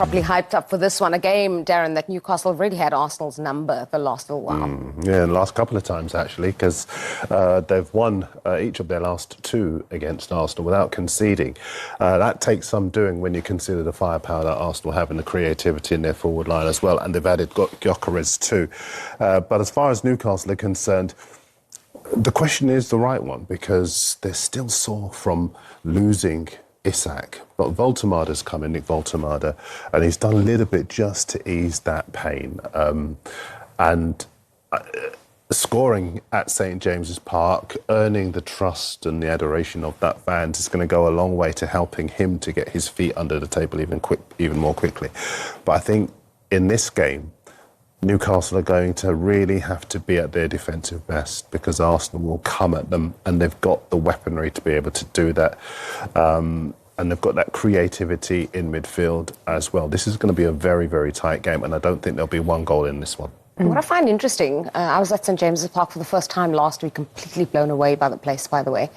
Probably hyped up for this one. A game, Darren, that Newcastle have really had Arsenal's number the last little while. Yeah, the last couple of times, actually, because they've won each of their last two against Arsenal without conceding. That takes some doing when you consider the firepower that Arsenal have and the creativity in their forward line as well, and they've added Gyökeres too. But as far as Newcastle are concerned, the question is the right one, because they're still sore from losing Isak, but Voltemada's come in, Nick Voltemada, and he's done a little bit just to ease that pain. Scoring at St James's Park, earning the trust and the adoration of that fans is going to go a long way to helping him to get his feet under the table even more quickly. But I think in this game, Newcastle are going to really have to be at their defensive best, because Arsenal will come at them, and they've got the weaponry to be able to do that. And they've got that creativity in midfield as well. This is going to be a very, very tight game, and I don't think there'll be one goal in this one. What I find interesting, I was at St James's Park for the first time last week, completely blown away by the place, by the way.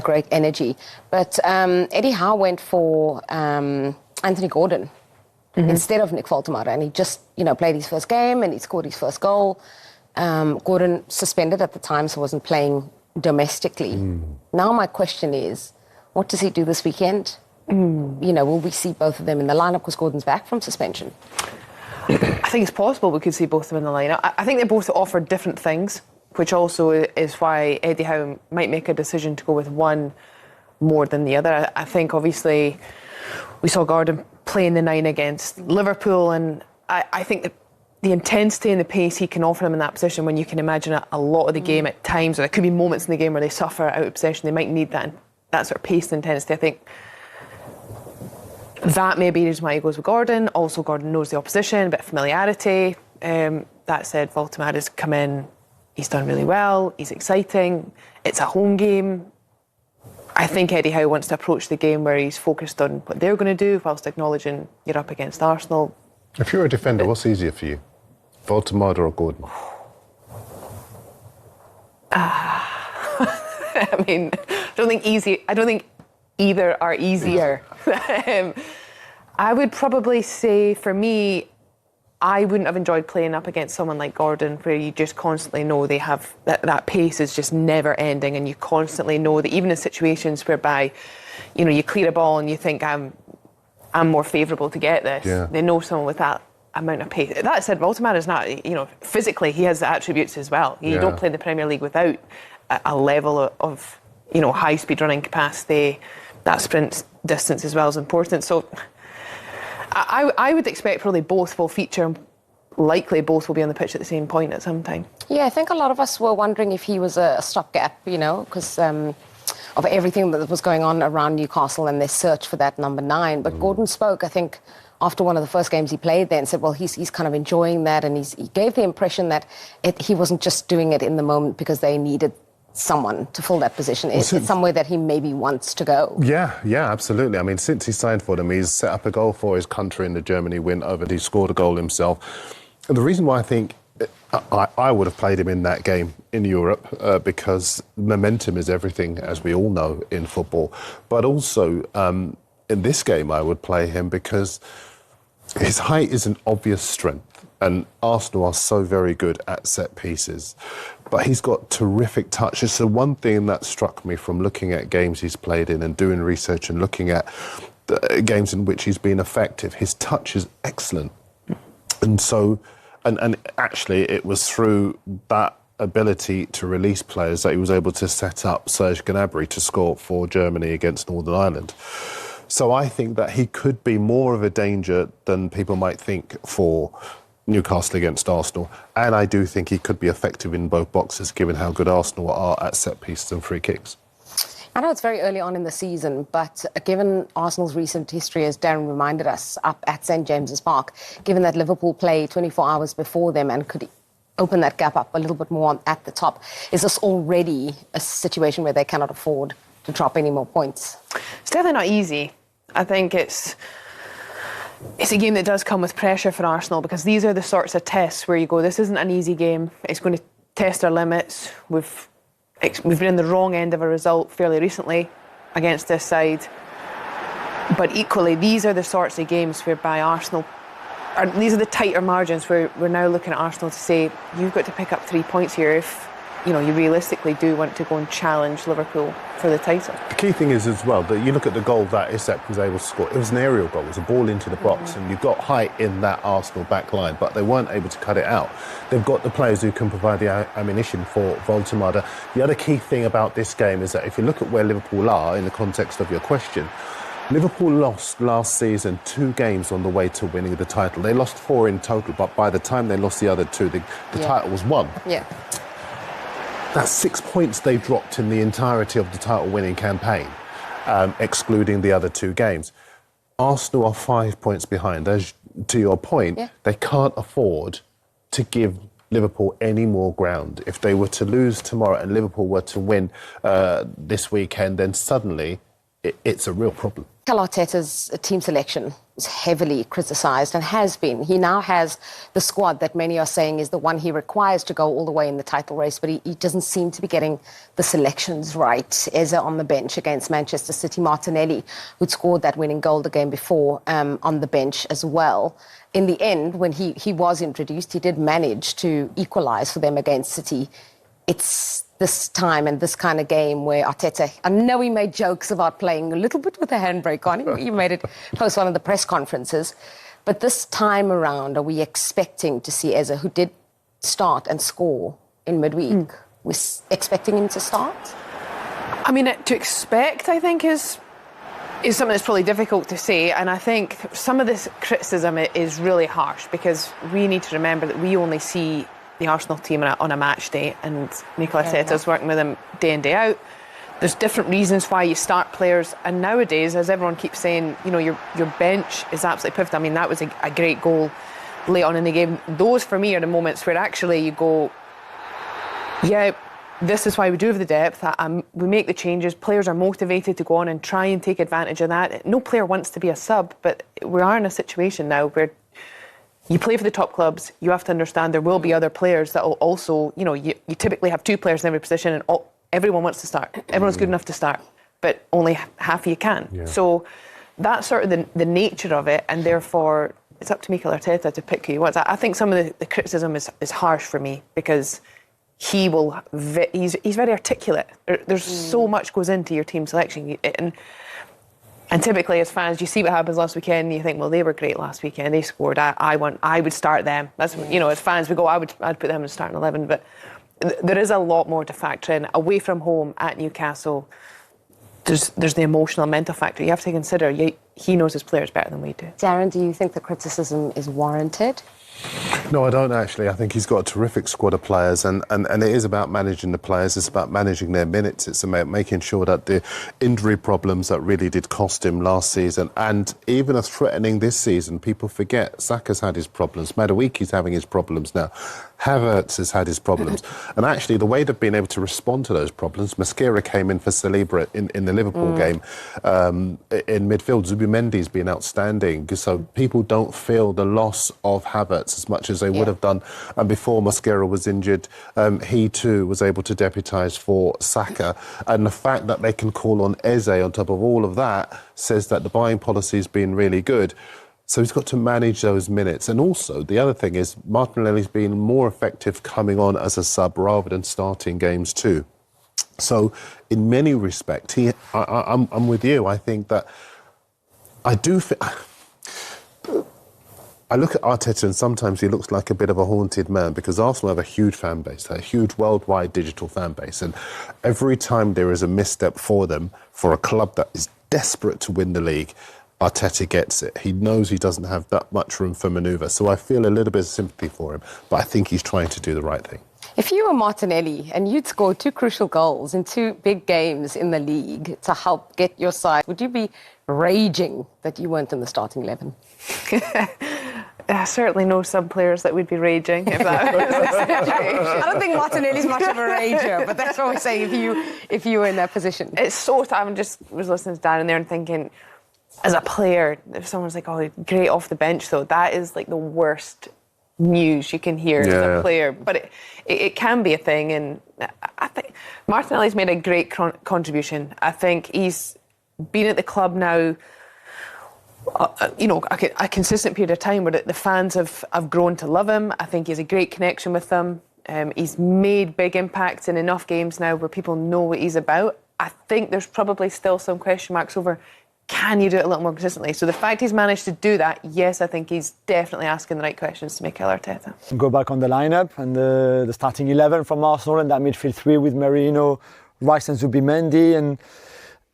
Great energy. But Eddie Howe went for Anthony Gordon instead of Nick Voltemada, and he just, played his first game and he scored his first goal. Gordon suspended at the time, so wasn't playing domestically. Now my question is, what does he do this weekend? Will we see both of them in the lineup because Gordon's back from suspension? I think it's possible we could see both of them in the lineup. I think they both offer different things, which also is why Eddie Howe might make a decision to go with one more than the other. I think, obviously, we saw Gordon playing the 9 against Liverpool, and I think that the intensity and the pace he can offer them in that position, when you can imagine a lot of the game at times, or there could be moments in the game where they suffer out of possession, they might need that sort of pace and intensity. I think that may be the reason why he goes with Gordon. Also, Gordon knows the opposition, a bit of familiarity. That said, Voltemada's come in, he's done really well, he's exciting, it's a home game. I think Eddie Howe wants to approach the game where he's focused on what they're going to do, whilst acknowledging you're up against Arsenal. If you're a defender, what's easier for you? Voltemada or Gordon? I mean, I don't think either are easier. I would probably say, for me, I wouldn't have enjoyed playing up against someone like Gordon, where you just constantly know they have that pace is just never ending, and you constantly know that even in situations whereby, you clear a ball and you think I'm more favourable to get this. Yeah. They know someone with that amount of pace. That said, Voltemada is not, physically he has the attributes as well. You don't play in the Premier League without a level of high speed running capacity. That sprint distance as well is important. So I would expect probably both will feature. Likely both will be on the pitch at the same point at some time. Yeah, I think a lot of us were wondering if he was a stopgap, because of everything that was going on around Newcastle and their search for that number 9. But Gordon spoke, I think, after one of the first games he played there, and said, well, he's kind of enjoying that, and he gave the impression that he wasn't just doing it in the moment because they needed someone to fill that position. It's somewhere that he maybe wants to go. Yeah, absolutely. I mean, since he signed for them, he's set up a goal for his country in the Germany win over. He scored a goal himself. And the reason why I think I would have played him in that game in Europe, because momentum is everything, as we all know, in football. But also, in this game, I would play him because his height is an obvious strength. And Arsenal are so very good at set pieces. But he's got terrific touch. It's the one thing that struck me from looking at games he's played in and doing research and looking at the games in which he's been effective. His touch is excellent. And so, and actually it was through that ability to release players that he was able to set up Serge Gnabry to score for Germany against Northern Ireland. So I think that he could be more of a danger than people might think for Newcastle against Arsenal, and I do think he could be effective in both boxes, given how good Arsenal are at set pieces and free kicks. I know it's very early on in the season, but given Arsenal's recent history, as Darren reminded us, up at St James's Park, given that Liverpool play 24 hours before them and could open that gap up a little bit more at the top, is this already a situation where they cannot afford to drop any more points? It's definitely not easy. I think it's a game that does come with pressure for Arsenal, because these are the sorts of tests where you go, this isn't an easy game. It's going to test our limits. We've been in the wrong end of a result fairly recently against this side. But equally, these are the sorts of games whereby Arsenal, or these are the tighter margins where we're now looking at Arsenal to say, you've got to pick up 3 points here if, you realistically do want to go and challenge Liverpool for the title. The key thing is as well that you look at the goal that Isak was able to score. It was an aerial goal. It was a ball into the box, and you've got height in that Arsenal back line, but they weren't able to cut it out. They've got the players who can provide the ammunition for Voltemada. The other key thing about this game is that if you look at where Liverpool are in the context of your question, Liverpool lost last season 2 games on the way to winning the title. They lost 4 in total, but by the time they lost the other 2, the title was won. Yeah. That's 6 points they dropped in the entirety of the title-winning campaign, excluding the other 2 games. Arsenal are 5 points behind. As to your point, they can't afford to give Liverpool any more ground. If they were to lose tomorrow and Liverpool were to win this weekend, then suddenly it's a real problem. Mikel Arteta's team selection is heavily criticised and has been. He now has the squad that many are saying is the one he requires to go all the way in the title race, but he doesn't seem to be getting the selections right. Eze on the bench against Manchester City, Martinelli, who'd scored that winning goal the game before, on the bench as well. In the end, when he was introduced, he did manage to equalise for them against City. It's this time and this kind of game where Arteta, I know he made jokes about playing a little bit with a handbrake on. He made it post one of the press conferences. But this time around, are we expecting to see Eze, who did start and score in midweek, we're expecting him to start? I mean, to expect, I think, is something that's probably difficult to say. And I think some of this criticism is really harsh because we need to remember that we only see the Arsenal team on a match day, and Mikel Arteta's working with them day in, day out. There's different reasons why you start players, and nowadays, as everyone keeps saying, your bench is absolutely pivotal. I mean, that was a great goal late on in the game. Those, for me, are the moments where actually you go, yeah, this is why we do have the depth. We make the changes. Players are motivated to go on and try and take advantage of that. No player wants to be a sub, but we are in a situation now where you play for the top clubs, you have to understand there will be other players that will also, you typically have 2 players in every position and everyone wants to start. Everyone's good enough to start, but only half of you can. Yeah. So that's sort of the nature of it, and therefore it's up to Mikel Arteta to pick who he wants. I think some of the criticism is harsh for me because he's very articulate. There's so much goes into your team selection, and typically, as fans, you see what happens last weekend, and you think, well, they were great last weekend. They scored. I would start them. That's as fans, we go, I'd put them in starting 11. But there is a lot more to factor in. Away from home at Newcastle, there's the emotional, mental factor. You have to consider. He knows his players better than we do. Darren, do you think the criticism is warranted? No, I don't actually. I think he's got a terrific squad of players, and it is about managing the players. It's about managing their minutes. It's about making sure that the injury problems that really did cost him last season, and even as threatening this season, people forget Saka's had his problems. Maduiki's having his problems now. Havertz has had his problems. And actually, the way they've been able to respond to those problems, Mosquera came in for Saliba in the Liverpool game. In midfield, Zubimendi's been outstanding. So people don't feel the loss of Havertz as much as they would have done. And before Mosquera was injured, he too was able to deputise for Saka. And the fact that they can call on Eze on top of all of that says that the buying policy has been really good. So he's got to manage those minutes. And also, the other thing is, Martinelli's been more effective coming on as a sub rather than starting games too. So, in many respects, I'm with you. I think that I look at Arteta and sometimes he looks like a bit of a haunted man because Arsenal have a huge fan base, a huge worldwide digital fan base. And every time there is a misstep for them, for a club that is desperate to win the league, Arteta gets it. He knows he doesn't have that much room for manoeuvre. So I feel a little bit of sympathy for him, but I think he's trying to do the right thing. If you were Martinelli and you'd scored 2 crucial goals in 2 big games in the league to help get your side, would you be raging that you weren't in the starting 11? I certainly know some players that would be raging if that was the situation. I don't think Martinelli's much of a rager, but that's what we're saying if you were in that position. It's so tough. I just was listening to Darren there and thinking, as a player, if someone's like, oh, great off the bench, though, that is like the worst news you can hear as a player. But it can be a thing, and I think Martinelli's made a great contribution. I think he's been at the club now a consistent period of time where the fans have grown to love him. I think he has a great connection with them. He's made big impacts in enough games now where people know what he's about. I think there's probably still some question marks over, can you do it a little more consistently? So the fact he's managed to do that, yes, I think he's definitely asking the right questions to Mikel Arteta. Go back on the lineup and the starting 11 from Arsenal and that midfield three with Merino, Rice and Zubimendi,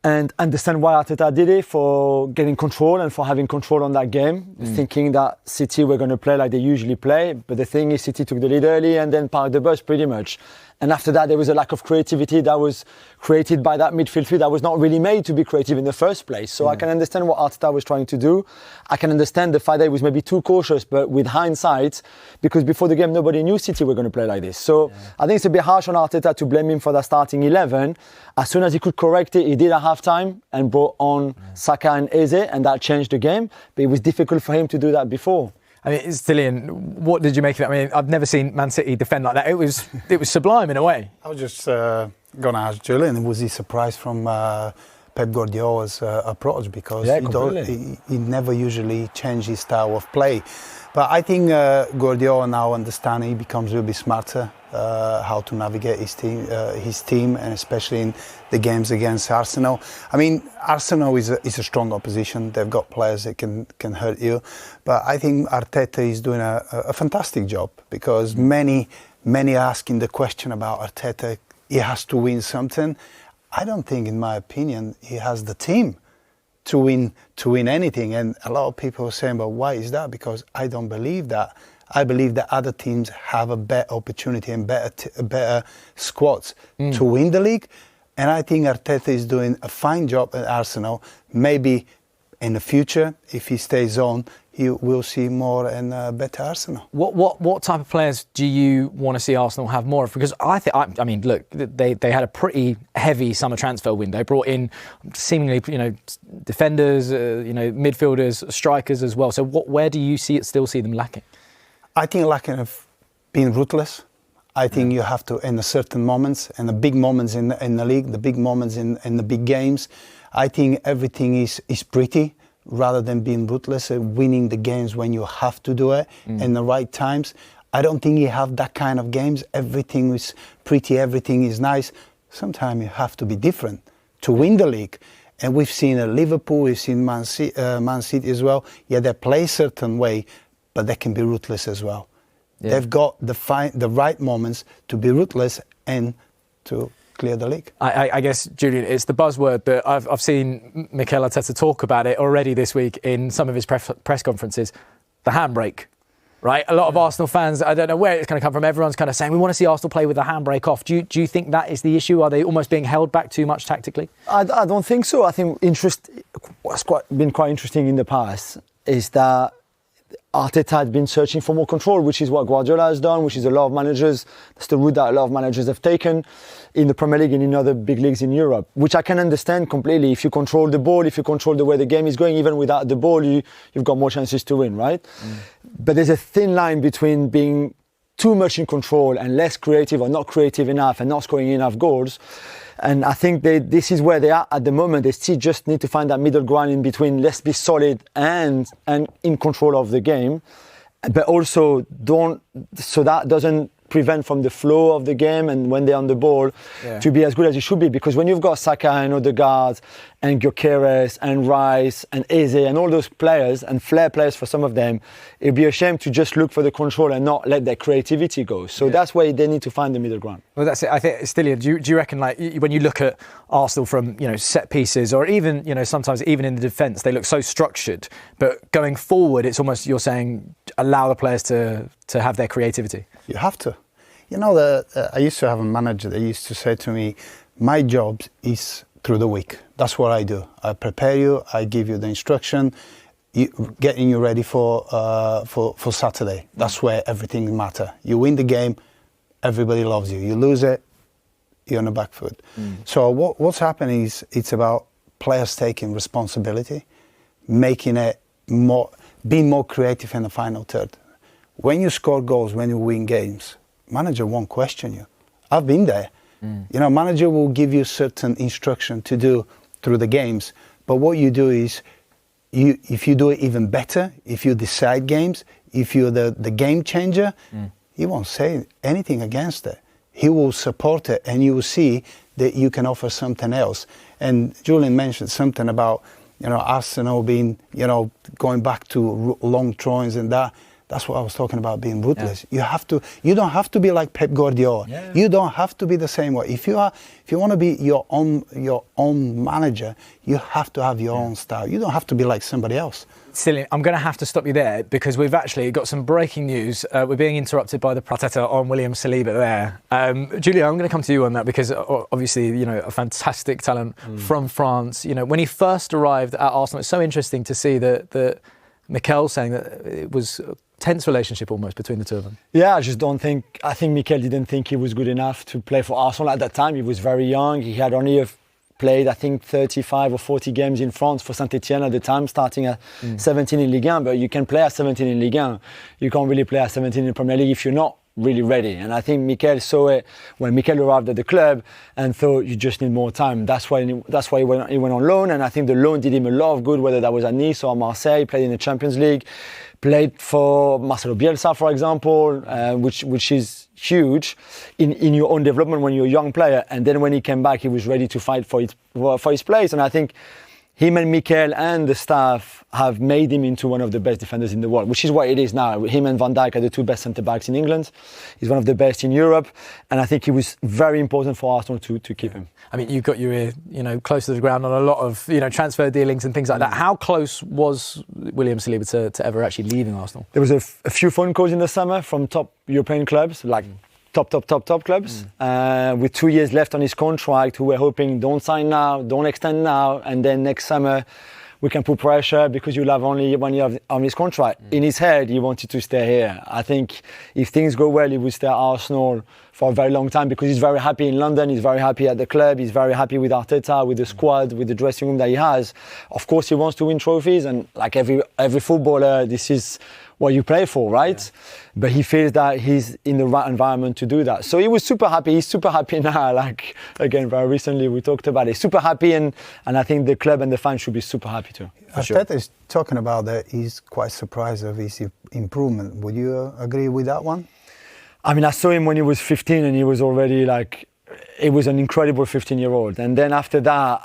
and understand why Arteta did it, for getting control and for having control on that game, thinking that City were going to play like they usually play. But the thing is, City took the lead early and then parked the bus pretty much. And after that, there was a lack of creativity that was created by that midfield three that was not really made to be creative in the first place. So I can understand what Arteta was trying to do. I can understand the fact that he was maybe too cautious, but with hindsight, because before the game, nobody knew City were going to play like this. So I think it's a bit harsh on Arteta to blame him for that starting 11. As soon as he could correct it, he did at half-time and brought on Saka and Eze, and that changed the game. But it was difficult for him to do that before. I mean, Stilian, what did you make of that? I mean, I've never seen Man City defend like that. It was sublime in a way. I was just going to ask Julian, was he surprised from Pep Guardiola's approach? Because he never usually changed his style of play. But I think Guardiola now understands he becomes a little bit smarter how to navigate his team, and especially in the games against Arsenal. I mean, Arsenal is a strong opposition. They've got players that can hurt you. But I think Arteta is doing a fantastic job, because many are asking the question about Arteta. He has to win something. I don't think, in my opinion, he has the team to win anything. And a lot of people are saying, but why is that? Because I don't believe that. I believe that other teams have a better opportunity and better squads to win the league. And I think Arteta is doing a fine job at Arsenal. Maybe in the future, if he stays on, you will see more and better Arsenal. What type of players do you want to see Arsenal have more of? Because I mean, look, they had a pretty heavy summer transfer window. Brought in seemingly, defenders, midfielders, strikers as well. So where do you still see them lacking? I think lacking of being ruthless. I think you have to, in the certain moments, and the big moments in the league, the big moments in the big games, I think everything is pretty, rather than being ruthless and winning the games when you have to do it in the right times. I don't think you have that kind of games. Everything is pretty, everything is nice. Sometimes you have to be different to win the league. And we've seen Liverpool, we've seen Man City as well. Yeah, they play a certain way, but they can be ruthless as well. Yeah. They've got the right moments to be ruthless and to clear the league. I guess, Julian, it's the buzzword, but I've seen Mikel Arteta talk about it already this week in some of his press conferences, the handbrake, right? A lot of Arsenal fans, I don't know where it's going to come from, everyone's kind of saying, we want to see Arsenal play with the handbrake off. Do you think that is the issue? Are they almost being held back too much tactically? I don't think so. I think what's been quite interesting in the past is that Arteta had been searching for more control, which is what Guardiola has done, which is that's the route that a lot of managers have taken in the Premier League and in other big leagues in Europe, which I can understand completely. If you control the ball, if you control the way the game is going, even without the ball, you've got more chances to win, right? But there's a thin line between being too much in control and less creative, or not creative enough and not scoring enough goals. And I think this is where they are at the moment. They still just need to find that middle ground in between. Let's be solid and in control of the game, but also so that doesn't prevent from the flow of the game, and when they're on the ball, to be as good as it should be. Because when you've got Saka and Ødegaard and Gyökeres and Rice and Eze and all those players, and flair players for some of them, it'd be a shame to just look for the control and not let their creativity go. So that's why they need to find the middle ground. Well, that's it. I think, Stilian, do you reckon, like, when you look at Arsenal from set pieces, or even sometimes even in the defence, they look so structured, but going forward, it's almost, you're saying, allow the players to have their creativity? You have to. I used to have a manager that used to say to me, my job is through the week. That's what I do. I prepare you, I give you the instruction, getting you ready for Saturday. That's where everything matters. You win the game, everybody loves you. You lose it, you're on the back foot. So what's happening is it's about players taking responsibility, making it being more creative in the final third. When you score goals, when you win games, manager won't question you. I've been there. Manager will give you certain instruction to do through the games, but what you do is if you do it even better, if you decide games, if you're the game changer, he won't say anything against it. He will support it, and you will see that you can offer something else. And Julian mentioned something about, Arsenal being, going back to long throws and that. That's what I was talking about, being ruthless. Yeah. You don't have to be like Pep Guardiola. Yeah. You don't have to be the same way. If you want to be your own manager, you have to have your own style. You don't have to be like somebody else. Cillian, I'm going to have to stop you there because we've actually got some breaking news. We're being interrupted by the Arteta on William Saliba there. Julia, I'm going to come to you on that because obviously, a fantastic talent from France. When he first arrived at Arsenal, it's so interesting to see that Mikel saying that it was a tense relationship almost between the two of them. Yeah, I think Mikel didn't think he was good enough to play for Arsenal at that time. He was very young. He had only played, I think, 35 or 40 games in France for Saint-Etienne at the time, starting at 17 in Ligue 1. But you can play at 17 in Ligue 1. You can't really play at 17 in the Premier League if you're not really ready. And I think Mikel saw it when Mikel arrived at the club and thought you just need more time. That's why he went on loan, and I think the loan did him a lot of good, whether that was at Nice or Marseille. He played in the Champions League, played for Marcelo Bielsa, for example, which is huge in your own development when you're a young player. And then when he came back, he was ready to fight for his place. And I think him and Mikel and the staff have made him into one of the best defenders in the world, which is what it is now. Him and Van Dijk are the two best centre-backs in England. He's one of the best in Europe. And I think it was very important for Arsenal to keep him. I mean, you've got your ear, close to the ground on a lot of, transfer dealings and things like that. How close was William Saliba to ever actually leaving Arsenal? There was a few phone calls in the summer from top European clubs, like top clubs, with 2 years left on his contract, who were hoping, don't sign now, don't extend now, and then next summer we can put pressure because you'll have only 1 year on his contract. In his head, he wanted to stay here. I think if things go well, he will stay at Arsenal for a very long time because he's very happy in London, he's very happy at the club, he's very happy with Arteta, with the squad, with the dressing room that he has. Of course, he wants to win trophies, and like every footballer, this is what you play for, right? Yeah. But he feels that he's in the right environment to do that. So he was super happy. He's super happy now. Like, again, very recently we talked about it. Super happy, and I think the club and the fans should be super happy too. Arteta is talking about that. He's quite surprised of his improvement. Would you agree with that one? I mean, I saw him when he was 15 and he was already he was an incredible 15-year-old. And then after that,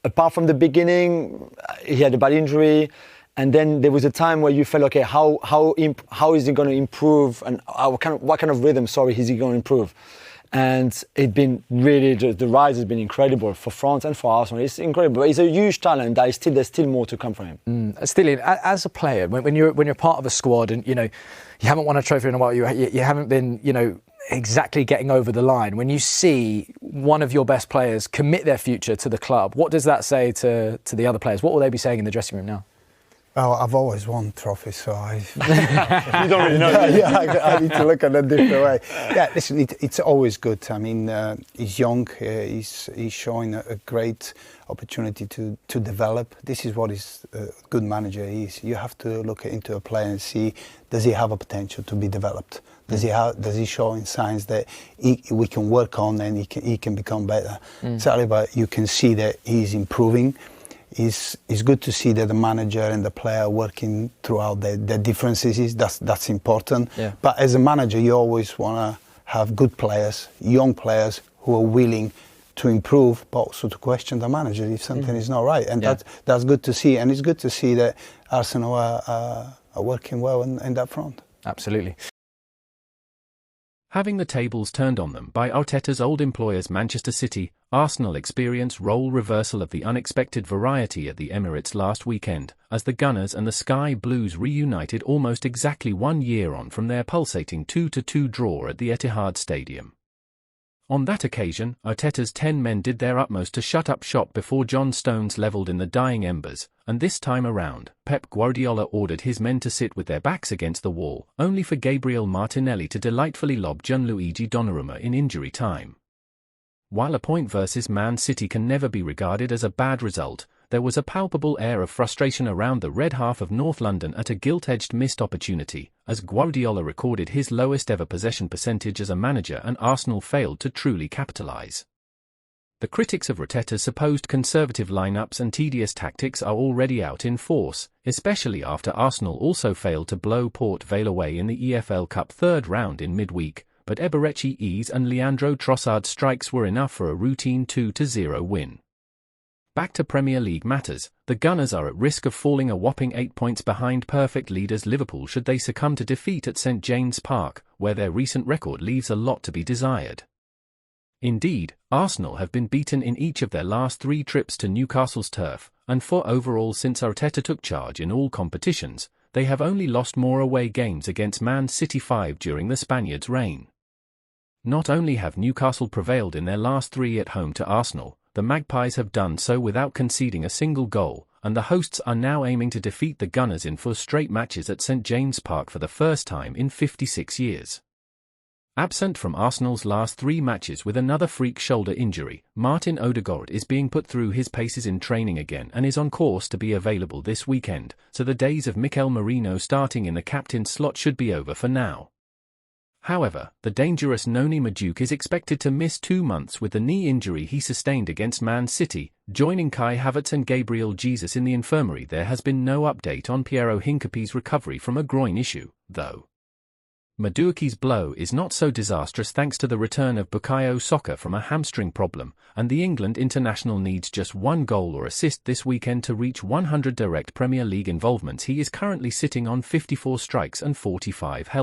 apart from the beginning, he had a bad injury. And then there was a time where you felt, okay, how is he going to improve, and what kind of rhythm, is he going to improve? And it's been really, the rise has been incredible for France and for Arsenal. It's incredible. He's a huge talent. There's still more to come from him. Still, as a player, when you're part of a squad and you haven't won a trophy in a while, you haven't been exactly getting over the line. When you see one of your best players commit their future to the club, what does that say to the other players? What will they be saying in the dressing room now? Well, I've always won trophies, so you don't really know. I need to look at it a different way. Yeah, listen, it's always good. I mean, he's young. He's showing a great opportunity to develop. This is what a good manager is. You have to look into a player and see, does he have a potential to be developed? Does he show signs that we can work on and he can become better? Saliba, you can see that he's improving. It's good to see that the manager and the player are working throughout the differences. That's important. Yeah. But as a manager, you always want to have good players, young players who are willing to improve, but also to question the manager if something is not right. And that's good to see. And it's good to see that Arsenal are working well in that front. Absolutely. Having the tables turned on them by Arteta's old employers Manchester City, Arsenal experienced role reversal of the unexpected variety at the Emirates last weekend, as the Gunners and the Sky Blues reunited almost exactly 1 year on from their pulsating 2-2 draw at the Etihad Stadium. On that occasion, Arteta's 10 men did their utmost to shut up shop before John Stones levelled in the dying embers, and this time around, Pep Guardiola ordered his men to sit with their backs against the wall, only for Gabriel Martinelli to delightfully lob Gianluigi Donnarumma in injury time. While a point versus Man City can never be regarded as a bad result, there was a palpable air of frustration around the red half of North London at a gilt-edged missed opportunity, as Guardiola recorded his lowest ever possession percentage as a manager and Arsenal failed to truly capitalise. The critics of Arteta's supposed conservative lineups and tedious tactics are already out in force, especially after Arsenal also failed to blow Port Vale away in the EFL Cup third round in midweek, but Eberechi's and Leandro Trossard's strikes were enough for a routine 2-0 win. Back to Premier League matters, the Gunners are at risk of falling a whopping 8 points behind perfect leaders Liverpool should they succumb to defeat at St James's Park, where their recent record leaves a lot to be desired. Indeed, Arsenal have been beaten in each of their last 3 trips to Newcastle's turf, and for overall since Arteta took charge in all competitions, they have only lost more away games against Man City 5 during the Spaniards' reign. Not only have Newcastle prevailed in their last 3 at home to Arsenal, the Magpies have done so without conceding a single goal, and the hosts are now aiming to defeat the Gunners in 4 straight matches at St James's Park for the first time in 56 years. Absent from Arsenal's last 3 matches with another freak shoulder injury, Martin Ødegaard is being put through his paces in training again and is on course to be available this weekend, so the days of Mikel Merino starting in the captain slot should be over for now. However, the dangerous Noni Madueke is expected to miss 2 months with the knee injury he sustained against Man City, joining Kai Havertz and Gabriel Jesus in the infirmary. There has been no update on Piero Hincapié's recovery from a groin issue, though. Madueke's blow is not so disastrous thanks to the return of Bukayo Saka from a hamstring problem, and the England international needs just 1 goal or assist this weekend to reach 100 direct Premier League involvements. He is currently sitting on 54 strikes and 45 help.